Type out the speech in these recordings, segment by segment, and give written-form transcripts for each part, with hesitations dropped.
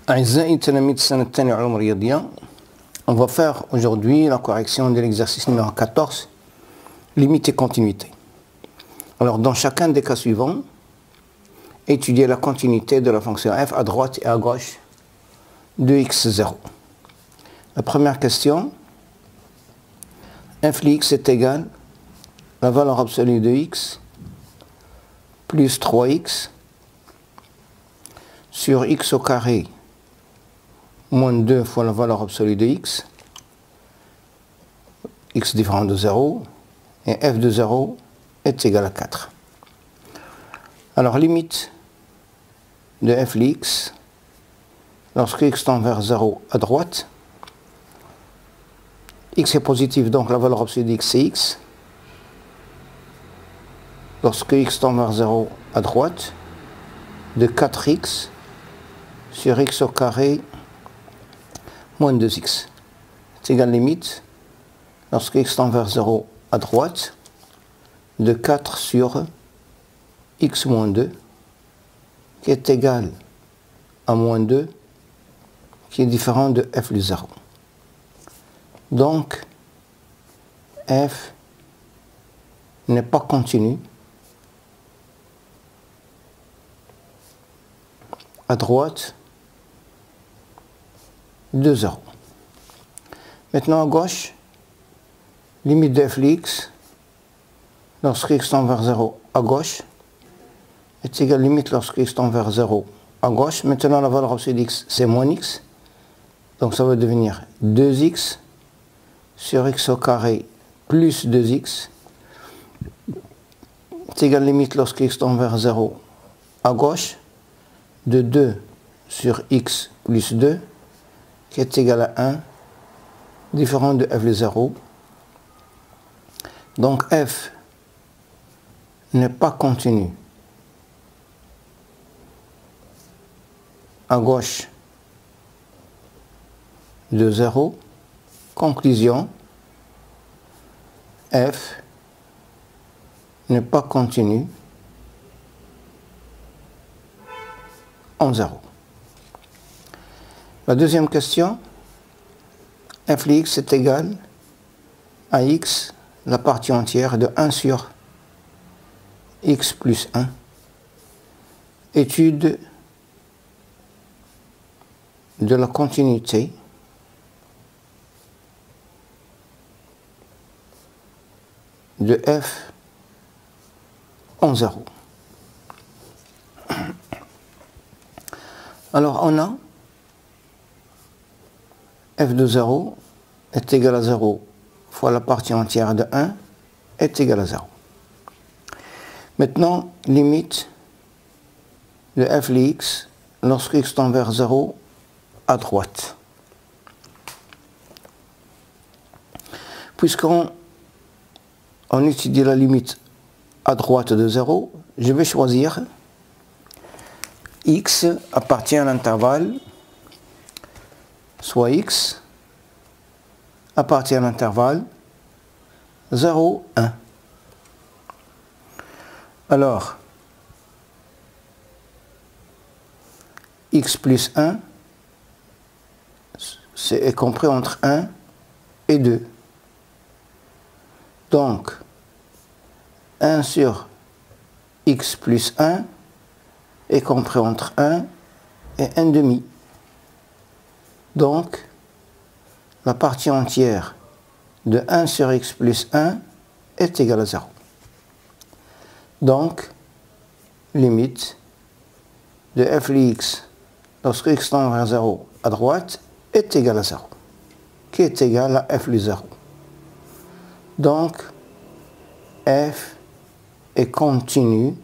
أعزائي تلاميذ السنة الثانية علوم رياضية. On va faire aujourd'hui la correction de l'exercice numéro 14, limite et continuité. Alors dans chacun des cas suivants, étudiez la continuité de la fonction f à droite et à gauche de x0. La première question, f de x est égal à la valeur absolue de x plus 3x sur x au carré moins 2 fois la valeur absolue de x différent de 0, et f de 0 est égal à 4. Alors limite de f de x, lorsque x tend vers 0 à droite, x est positif, donc la valeur absolue de x c'est x. Lorsque x tend vers 0 à droite, de 4x sur x au carré moins 2x. C'est égal limite, lorsque x tend vers 0 à droite, de 4 sur x moins 2, qui est égal à moins 2, qui est différent de f de 0. Donc, f n'est pas continu à droite de 0. Maintenant à gauche, limite de f de x, lorsque x tend vers 0 à gauche, est égal à limite lorsque x tend vers 0 à gauche. Maintenant la valeur absolue de x c'est moins x, donc ça va devenir 2x sur x au carré plus 2x, c'est égal à limite lorsque x tend vers 0 à gauche, de 2 sur x plus 2, qui est égal à 1, différent de f de 0. Donc f n'est pas continu à gauche de 0. Conclusion, f n'est pas continu en 0. La deuxième question, f de x est égal à x, la partie entière de 1 sur x plus 1. Étude de la continuité de f en 0. Alors on a f de 0 est égal à 0 fois la partie entière de 1 est égal à 0. Maintenant, limite de f de x lorsque x tend vers 0 à droite. Puisqu'on étudie la limite à droite de 0, je vais choisir x appartient à l'intervalle, soit x appartient à l'intervalle 0, 1. Alors, x plus 1 est compris entre 1 et 2. Donc, 1 sur x plus 1 est compris entre 1 et 1 demi. Donc, la partie entière de 1 sur x plus 1 est égale à 0. Donc, limite de f de x lorsque x tend vers 0 à droite est égale à 0, qui est égal à f de 0. Donc, f est continu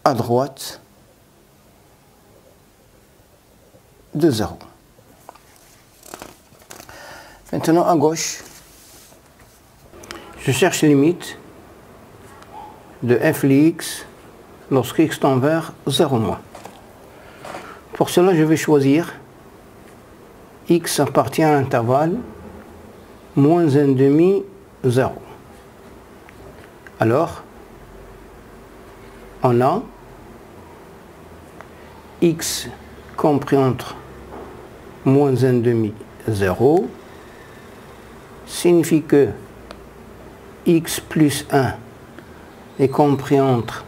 à droite de 0. Maintenant à gauche, je cherche limite de f de x lorsque x tend vers 0 moins. Pour cela, je vais choisir x appartient à l'intervalle moins 1 demi 0. Alors, on a x compris entre moins 1,5 et 0 signifie que x plus 1 est compris entre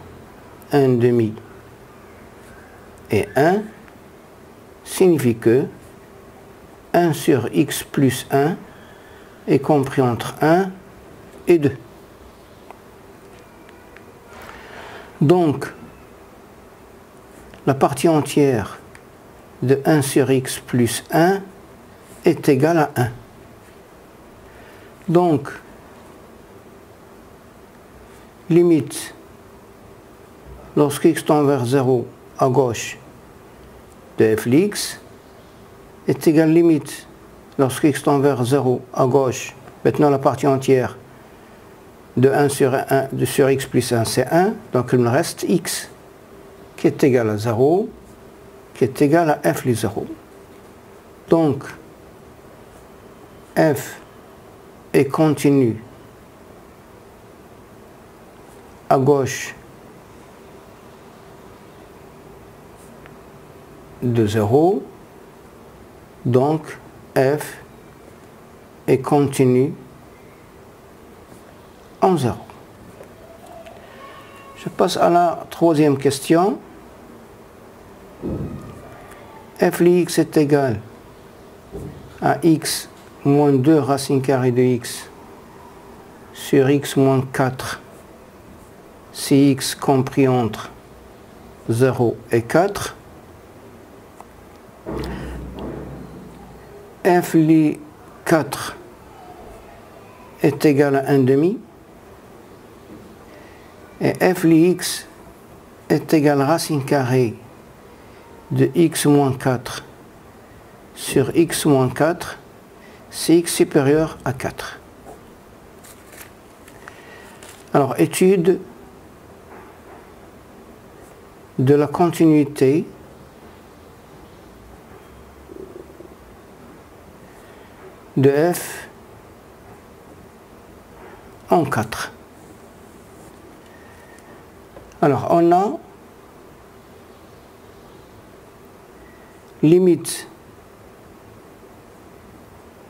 1,5 et 1 signifie que 1 sur x plus 1 est compris entre 1 et 2. Donc, la partie entière de 1 sur x plus 1 est égale à 1. Donc, limite, lorsque x tend vers 0 à gauche de f de x, est égale limite, lorsque x tend vers 0 à gauche, maintenant la partie entière de 1 sur x plus 1, c'est 1, donc il me reste x, qui est égal à 0, qui est égal à f de 0. Donc, f est continu à gauche de 0, donc f est continu en 0. Je passe à la troisième question. F de x est égal à x moins 2 racine carrée de x sur x moins 4 si x compris entre 0 et 4. F de 4 est égal à 1,5 et f de x est égal à racine carrée de x moins 4 sur x moins 4 si x supérieur à 4. Alors, étude de la continuité de f en 4. Alors, on a limite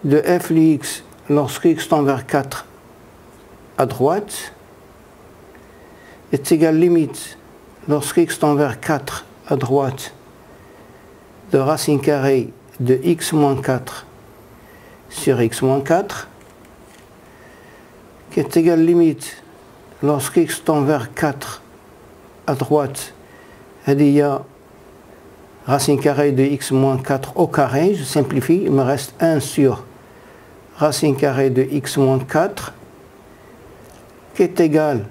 de f de x lorsque x tend vers 4 à droite est égale limite lorsque x tend vers 4 à droite de racine carrée de x moins 4 sur x moins 4 qui est égale limite lorsque x tend vers 4 à droite, il y a racine carrée de x moins 4 au carré, je simplifie, il me reste 1 sur racine carrée de x moins 4 qui est égal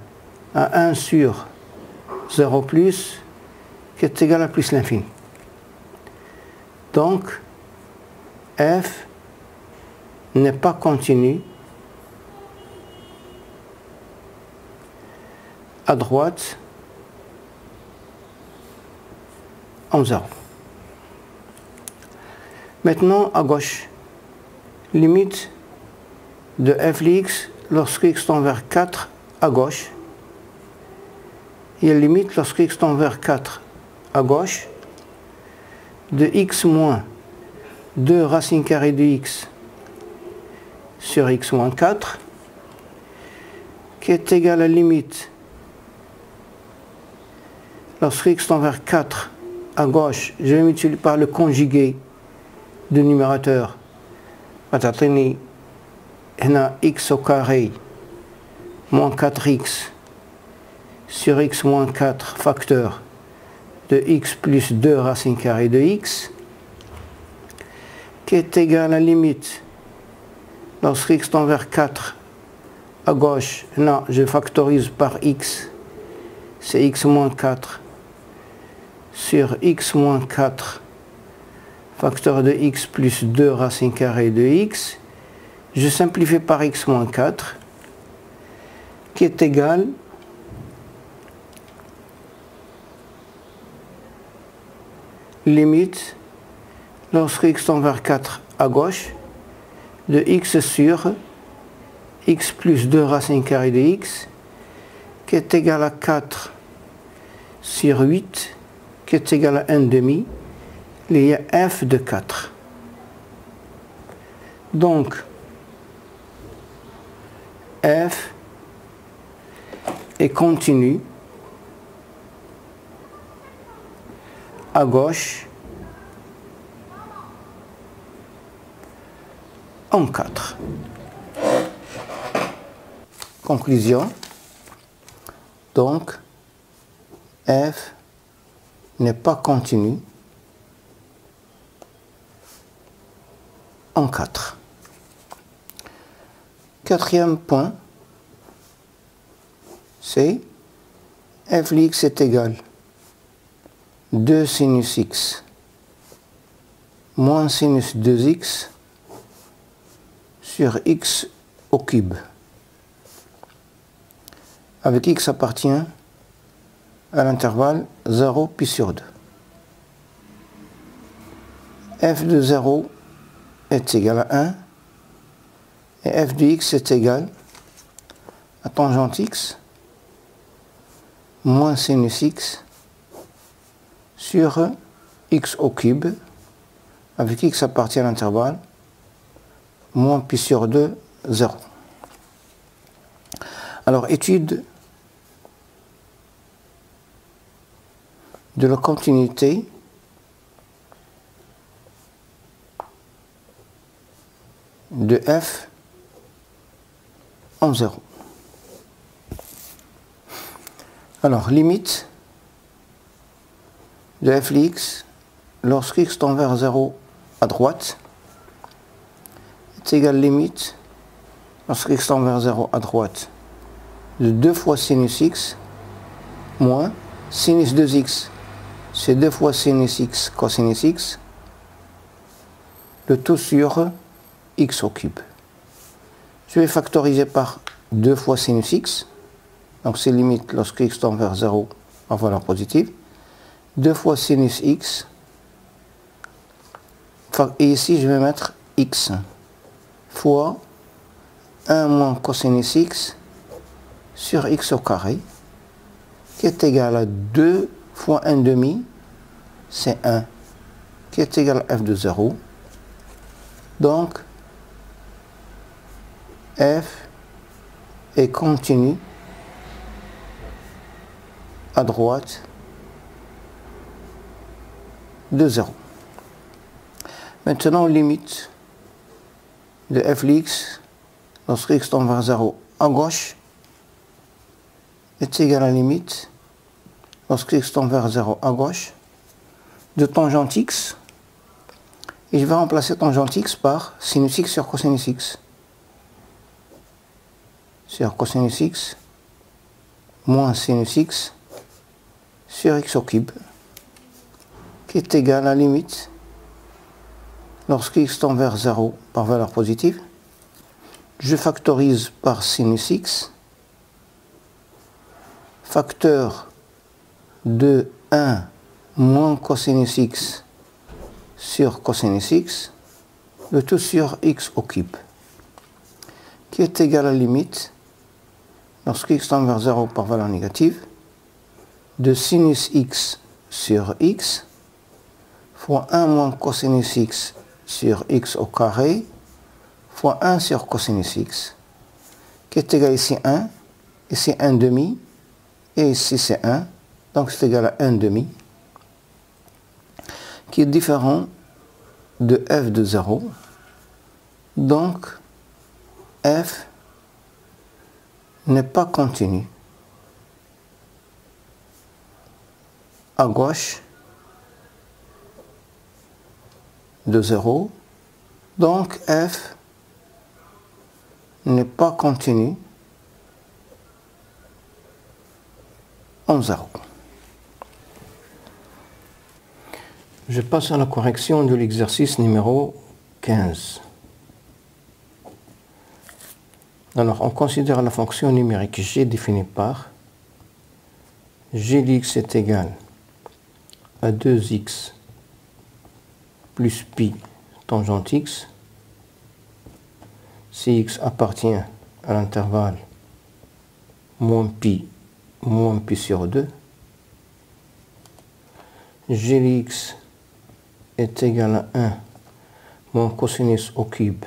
à 1 sur 0 plus qui est égal à plus l'infini. Donc, f n'est pas continu à droite en 0. Maintenant, à gauche, limite de f de x lorsque x tend vers 4 à gauche, et limite lorsque x tend vers 4 à gauche de x moins 2 racine carrée de x sur x moins 4 qui est égal à limite lorsque x tend vers 4 à gauche, je vais multiplier par le conjugué du numérateur. On a x au carré moins 4x sur x moins 4 facteur de x plus 2 racine carrée de x qui est égal à limite lorsque x tend vers 4 à gauche, non, je factorise par x, c'est x moins 4 sur x moins 4 facteur de x plus 2 racine carrée de x, je simplifie par x moins 4 qui est égal limite lorsque x tend vers 4 à gauche de x sur x plus 2 racine carrée de x qui est égal à 4 sur 8 qui est égal à 1 demi, il y a f de 4. Donc, f est continu à gauche en 4. Conclusion. Donc, f n'est pas continu en 4. Quatrième point, c'est f de x est égal à 2 sinus x moins sinus 2x sur x au cube, avec x appartient à l'intervalle 0 pi sur 2. f de 0 est égal à 1 et f de x est égal à tangente x moins sinus x sur x au cube, avec x appartient à l'intervalle moins pi sur 2, 0. Alors, étude de la continuité de f en 0. Alors, limite de f de x lorsque x tend vers 0 à droite est égal à limite lorsque x tend vers 0 à droite de 2 fois sinus x moins sinus 2x, c'est 2 fois sinus x cosinus x, le tout sur x au cube. Je vais factoriser par 2 fois sinus x, donc c'est limite lorsque x tend vers 0 à valeur positive, 2 fois sinus x, et ici je vais mettre x, fois 1 moins cosinus x sur x au carré, qui est égal à 2 fois 1 demi, c'est 1, qui est égal à f de 0. Donc, f est continu à droite de 0. Maintenant, limite de f de x lorsque x tend vers 0 à gauche est égal à la limite lorsque x tend vers 0 à gauche de tangente x, et je vais remplacer tangente x par sinus x sur cosinus x, sur cosinus x moins sinus x sur x au cube, qui est égal à la limite lorsque x tend vers 0 par valeur positive. Je factorise par sinus x, facteur de 1 moins cosinus x sur cosinus x, le tout sur x au cube, qui est égal à la limite lorsque x tend vers 0 par valeur négative de sinus x sur x fois 1 moins cosinus x sur x au carré fois 1 sur cosinus x, qui est égal ici 1, ici 1 demi, et ici c'est 1, donc c'est égal à 1 demi, qui est différent de f de 0. Donc, f n'est pas continu à gauche de 0. Donc, f n'est pas continu en 0. Je passe à la correction de l'exercice numéro 15. Alors, on considère la fonction numérique g définie par g de x est égal à 2x plus pi tangente x, si x appartient à l'intervalle moins pi sur 2, G de x est égal à 1 moins cosinus au cube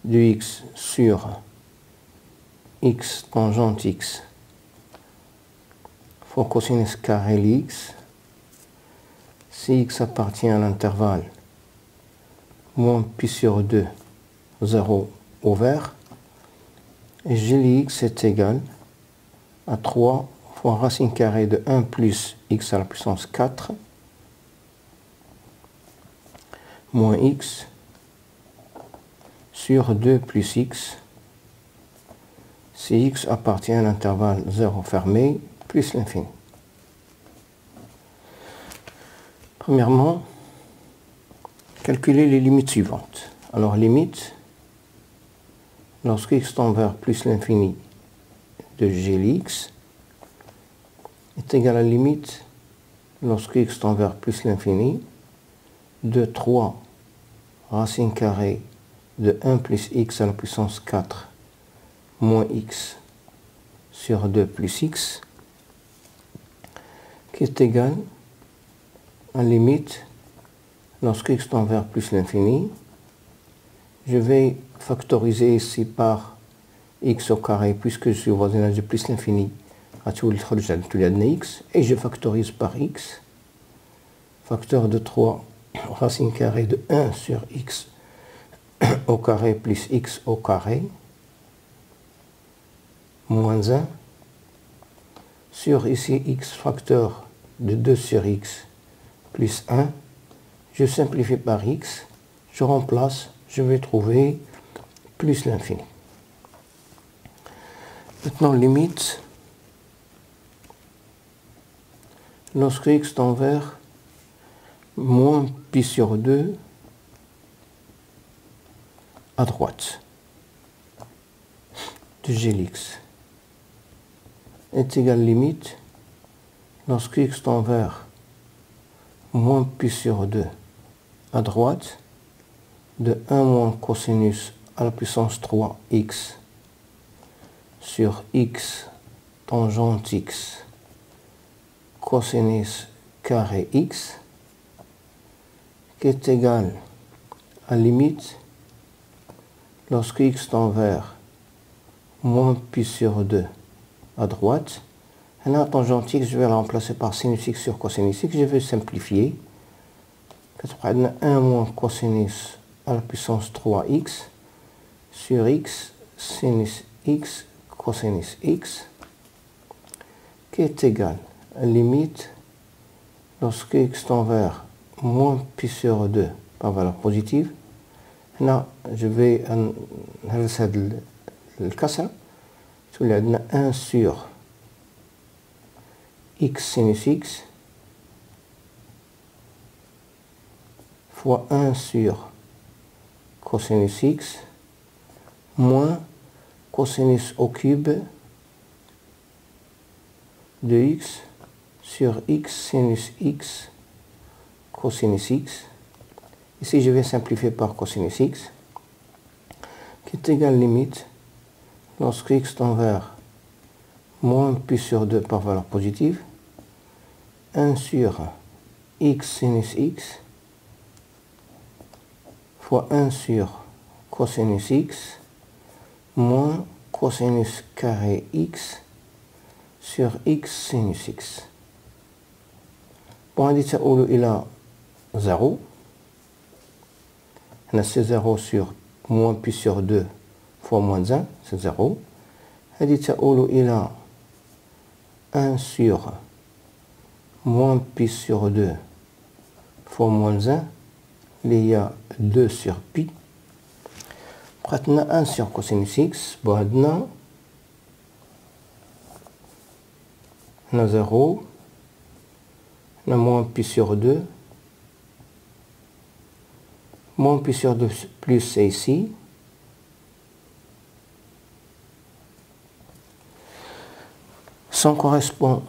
de x sur x tangente x fois cosinus carré de x. Si x appartient à l'intervalle moins pi sur 2, 0 ouvert, et g de x est égal à 3 fois racine carrée de 1 plus x à la puissance 4 moins x sur 2 plus x si x appartient à l'intervalle 0 fermé plus l'infini. Premièrement, calculer les limites suivantes. Alors, limite, lorsque x tend vers plus l'infini de g de x est égal à la limite, lorsque x tend vers plus l'infini, de 3 racine carrée de 1 plus x à la puissance 4 moins x sur 2 plus x, qui est égal à la limite, lorsque x tend vers plus l'infini, je vais factoriser ici par x au carré, puisque je suis au voisinage de plus l'infini, et je factorise par x, facteur de 3 racine carrée de 1 sur x au carré plus x au carré, moins 1, sur ici x facteur de 2 sur x plus 1, je simplifie par x, je remplace, je vais trouver plus l'infini. Maintenant, limite, lorsque x tend vers moins pi sur 2 à droite de g de x est égal à limite, lorsque x tend vers moins pi sur 2 à droite de 1 moins cosinus à la puissance 3x sur x tangente x cosinus carré x, qui est égal à limite, lorsque x tend vers moins pi sur 2 à droite, et la tangente x, je vais la remplacer par sinus x sur cosinus x, je vais simplifier. 1 moins cosinus à la puissance 3x sur x sinus x cosinus x, qui est égal à limite, lorsque x tend vers moins pi sur 2 par valeur positive. Là, je vais le casser. 1 sur x sinus x fois 1 sur cosinus x moins cosinus au cube de x sur x sinus x cosinus x. Ici, je vais simplifier par cosinus x, qui est égal à limite, lorsque x tend vers moins pi sur 2 par valeur positive, 1 sur x sinus x fois 1 sur cosinus x moins cosinus carré x sur x sinus x. وهذه تؤول إلى 0. C'est 0 sur moins pi sur 2 fois moins 1, c'est 0. هذه تؤول إلى 1 sur moins pi sur 2 fois moins 1, il y a 2 sur pi. Maintenant 1 sur cosinus x, on a 0, on a moins pi sur 2, moins pi sur 2 plus c'est ici. Ça correspond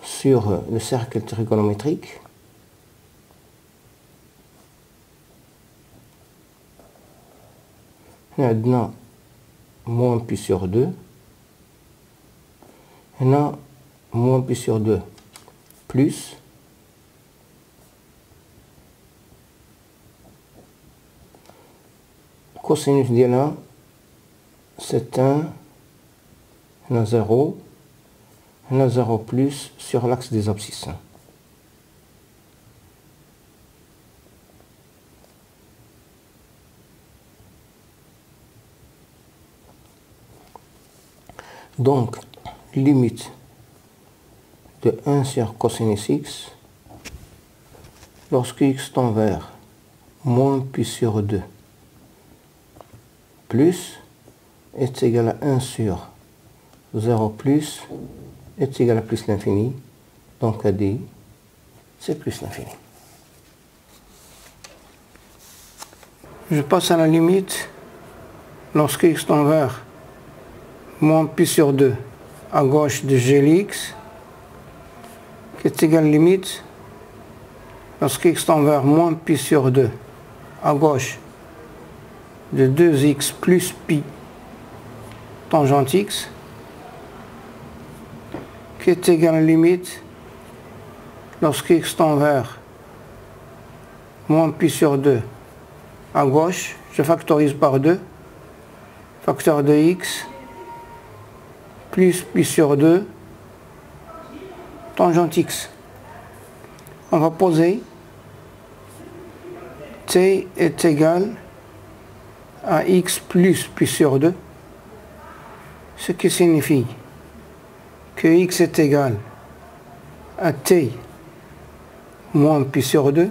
sur le cercle trigonométrique. On a moins pi sur 2. On a moins pi sur 2 plus cosinus de là, c'est 1, on a 0, on a 0 plus sur l'axe des abscisses. Donc, limite de 1 sur cosinus x, lorsque x tend vers moins pi sur 2 plus est égal à 1 sur 0 plus est égal à plus l'infini. Donc à d, c'est plus l'infini. Je passe à la limite lorsque x tend vers moins pi sur 2 à gauche de g de x, qui est égal à limite lorsque x tend vers moins pi sur 2 à gauche de 2x plus pi tangente x, qui est égal à limite lorsque x tend vers moins pi sur 2 à gauche, je factorise par 2, facteur de x plus pi sur 2 tangente x. On va poser t est égal à x plus pi sur 2, ce qui signifie que x est égal à t moins pi sur 2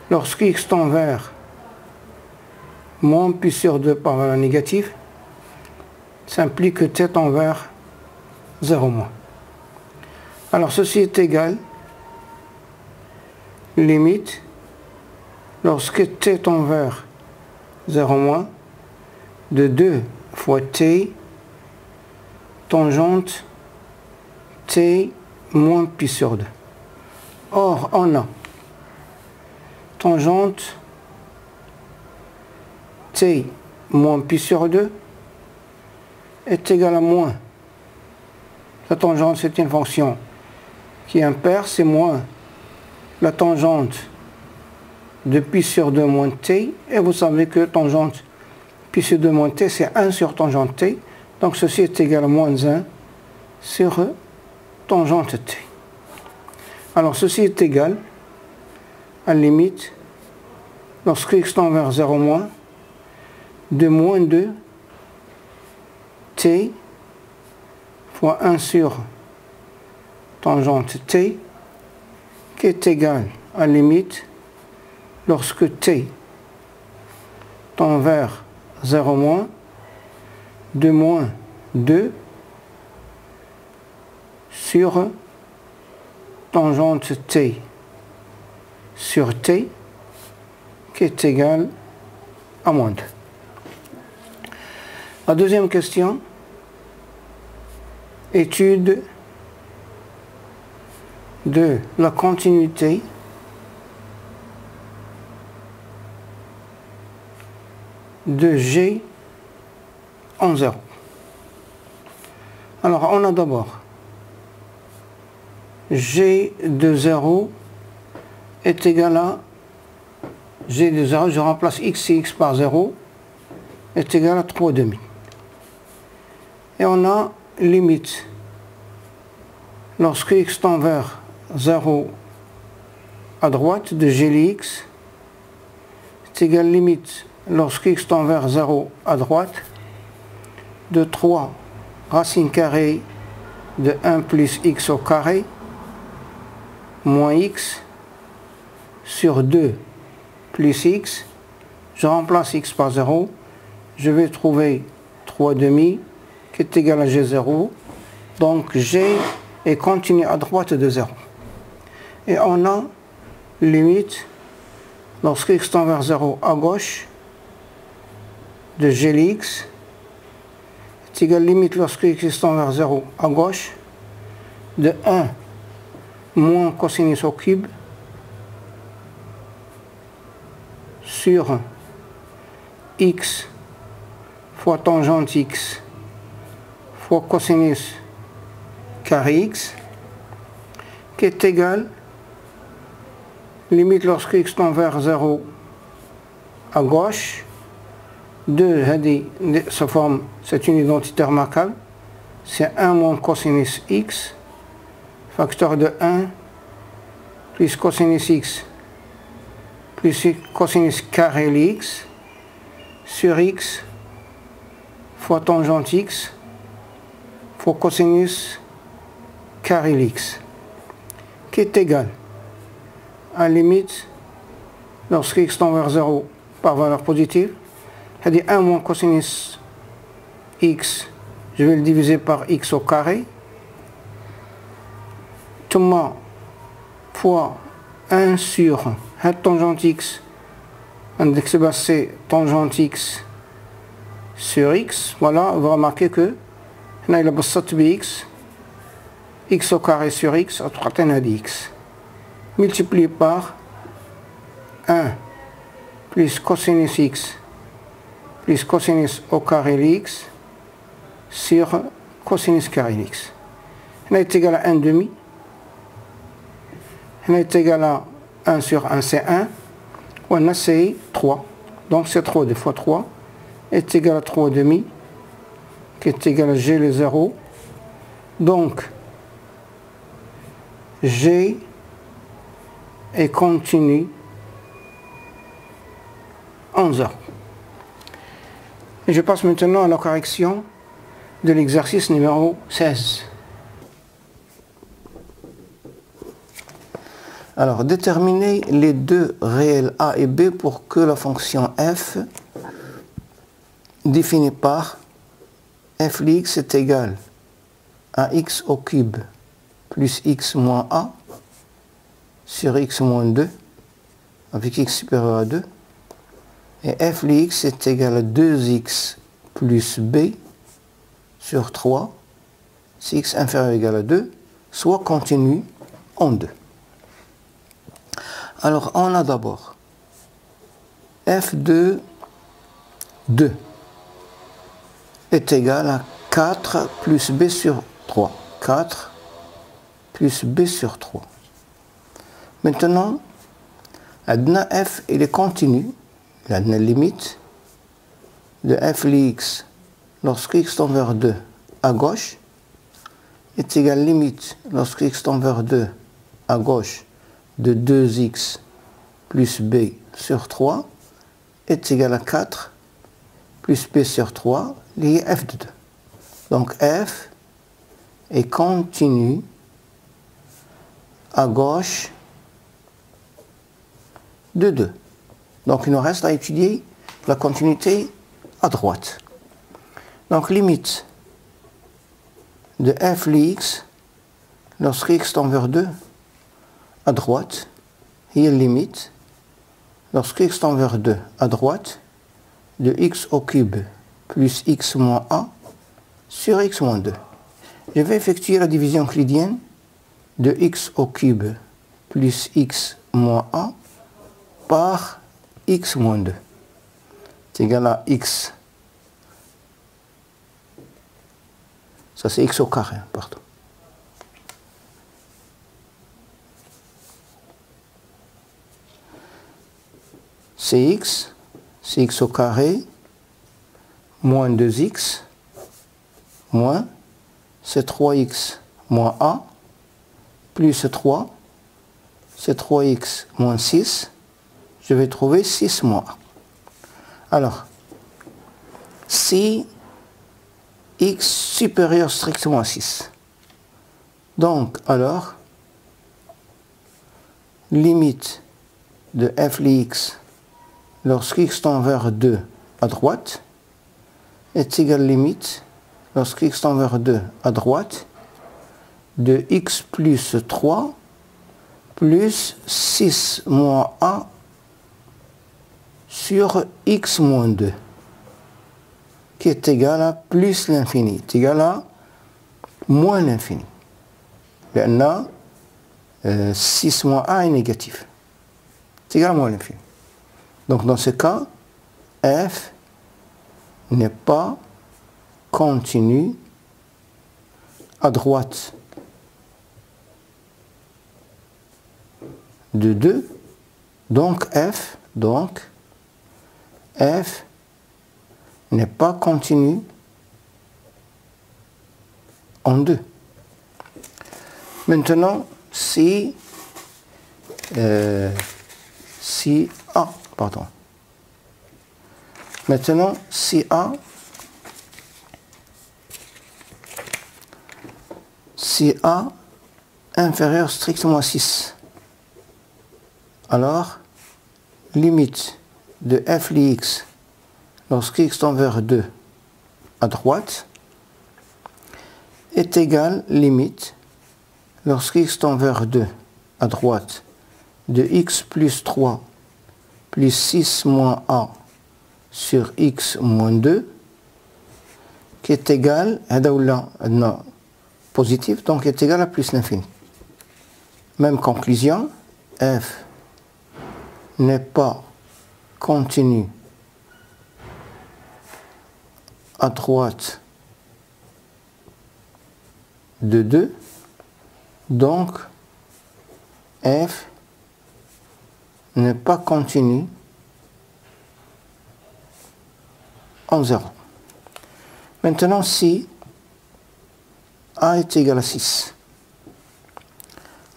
lorsque x tend vers moins pi sur 2 par la négative. Ça implique que t tend vers 0 moins. Alors ceci est égal limite lorsque t tend vers 0 moins de 2 fois t tangente t moins pi sur 2. Or on a tangente t moins pi sur 2 est égal à moins. La tangente, c'est une fonction qui est impaire, c'est moins la tangente de pi sur 2 moins t, et vous savez que tangente pi sur 2 moins t, c'est 1 sur tangente t, donc ceci est égal à moins 1 sur tangente t. Alors ceci est égal à la limite, lorsque x tend vers 0 moins, de moins 2 t fois 1 sur tangente t, qui est égal à la limite lorsque t tend vers 0 moins, de moins 2 sur tangente t sur t, qui est égal à moins 2. La deuxième question, étude de la continuité de G en 0. Alors on a d'abord G de 0 est égal à G de 0, je remplace x et x par 0, est égal à 3,5. Et on a limite lorsque x tend vers 0 à droite de g de x est égal à limite lorsque x tend vers 0 à droite de 3 racine carrée de 1 plus x au carré moins x sur 2 plus x. Je remplace x par 0, je vais trouver 3,5 qui est égal à G0, donc G est continu à droite de 0. Et on a limite lorsque x tend vers 0 à gauche de G de x est égal à limite lorsque x tend vers 0 à gauche de 1 moins cosinus au cube sur x fois tangente x fois cosinus carré x, qui est égal limite lorsque x tend vers 0 à gauche 2, ça forme, c'est une identité remarquable. C'est 1 moins cosinus x, facteur de 1, plus cosinus x, plus cosinus carré de x, sur x, fois tangente x, fois cosinus carré de x, qui est égal à la limite, lorsque x tend vers 0 par valeur positive, c'est-à-dire 1 moins cosinus x, je vais le diviser par x au carré, theta fois 1 sur tangente x, c'est tangente x sur x. Voilà, on va remarquer que il a x au carré sur x, à 3 x, multiplié par 1 plus cosinus x plus cosinus au carré de x sur cosinus carré de x. Il est égal à 1 demi. Il est égal à 1 sur 1, c'est 1. On a c'est 3. Donc c'est 3 fois 3 est égal à 3 demi, qui est égal à g le 0. Donc g est continu en 0. Et je passe maintenant à la correction de l'exercice numéro 16. Alors, déterminer les deux réels a et b pour que la fonction f définie par f de x est égal à x au cube plus x moins a sur x moins 2 avec x supérieur à 2. Et f de x est égal à 2x plus b sur 3, si x inférieur ou égal à 2, soit continu en 2. Alors, on a d'abord f de 2 est égal à 4 plus b sur 3. 4 plus b sur 3. Maintenant, adna f, il est continu. La limite de f de x lorsque x tend vers 2 à gauche est égale à la limite lorsque x tend vers 2 à gauche de 2x plus b sur 3 est égal à 4 plus b sur 3 lié à f de 2. Donc f est continu à gauche de 2. Donc il nous reste à étudier la continuité à droite. Donc limite de f de x lorsque x tend vers 2 à droite, et limite lorsque x tend vers 2 à droite de x au cube plus x moins a sur x moins 2. Je vais effectuer la division euclidienne de x au cube plus x moins a par x moins 2. C'est égal à x. Ça c'est x au carré, pardon. C'est x au carré, moins 2x, moins, c'est 3x moins a, plus 3, c'est 3x moins 6, je vais trouver 6 moins a. Alors, si x supérieur strictement à 6, donc alors, limite de f de x lorsque x tend vers 2 à droite est égale à la limite lorsque x tend vers 2 à droite de x plus 3 plus 6 moins a sur x moins 2 qui est égal à plus l'infini, est égal à moins l'infini. Là, 6 moins a est négatif. C'est égal à moins l'infini. Donc dans ce cas, f n'est pas continu à droite de 2. Donc f n'est pas continu en 2. Maintenant, si A, pardon. Maintenant, si A inférieur strictement à 6, alors limite de f de x lorsque x tend vers 2 à droite est égale limite lorsque x tend vers 2 à droite de x plus 3 plus 6 moins a sur x moins 2 qui est égal à positif, donc est égal à plus l'infini. Même conclusion, f n'est pas continu à droite de 2, donc f n'est pas continu en 0. Maintenant, si a est égal à 6,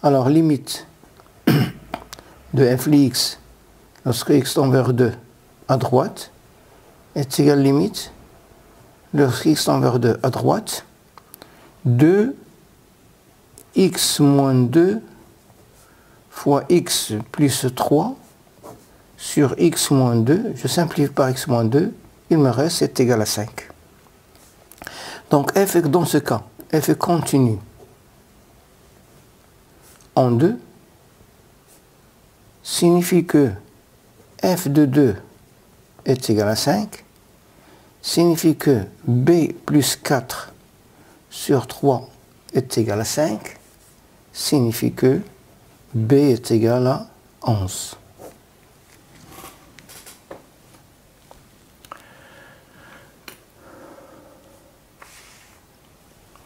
alors limite de f de x lorsque x tend vers 2 à droite est égale limite lorsque x tend vers 2 à droite de x moins 2 fois x plus 3 sur x moins 2, je simplifie par x moins 2, il me reste c'est égal à 5. Donc f est dans ce cas, f est continu en 2, signifie que f de 2 est égal à 5, signifie que b plus 4 sur 3 est égal à 5, signifie que b est égal à 11.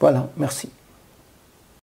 Voilà, merci.